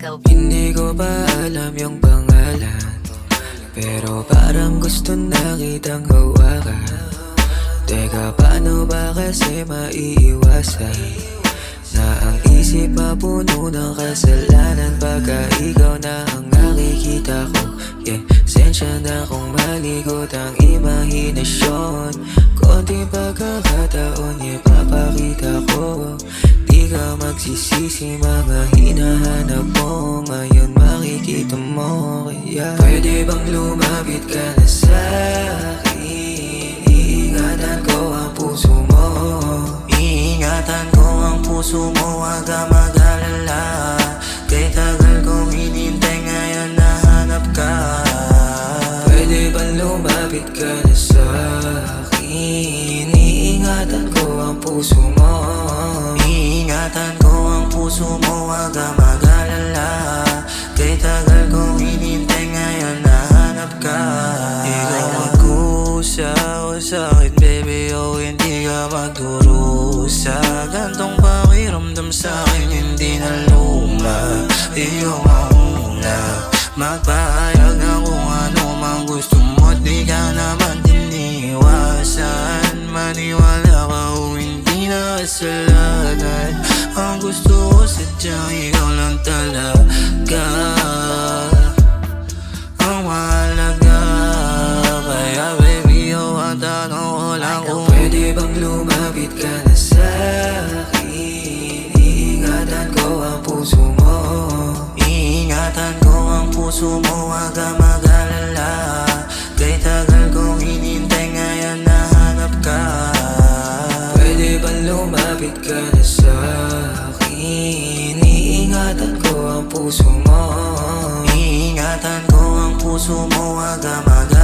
Hindi ko pa alam yung pangalan, pero parang gusto na kitang hawakan. Teka, paano ba kasi maiiwasan na ang isip mapuno ng kasalanan pagka ikaw na ang nakikita ko? Yeah, sensya na kung maligot ang imahinasyon. Konting pagkakataon ipapakita ko, di ka magsisisi mga hinahanap mo. Ngayon makikita mo, kaya pwede bang lumapit ka na sa'kin? Iingatan ko ang puso mo, Iingatan ko ang puso mo, wag ka mag-alala. Kay tagal kong hinintay, ngayon nahanap ka. pwede bang lumapit ka na sa'kin? Iingatan ko ang puso mo, Iingatan ko ang puso mo, wag ka mag-alala. Kay tagal kong hinintay, ngayon nahanap ka. Ikaw magkusa o sakit baby, o hindi ka magdurusa. Gantong pakiramdam sa'kin hindi na luma. Ikaw mauna, magpahayag na kung ano mang gusto mo. Di ka naman iniwasan, maniwala ka o hindi na kasalanan. Ang gusto ko sadyang ikaw lang talaga ang mahalaga. Kaya baby, ang tanong ko lang kung pwede bang lumapit ka na sa'kin? Iingatan ko ang puso mo, Iingatan ko ang puso mo, wag ka mag-alala. Kay tagal kong hinintay, ngayon nahanap ka. pwede bang lumapit ka na sa'kin? Iingatan ko ang puso mo, Iingatan ko ang puso mo, wag ka mag-alala.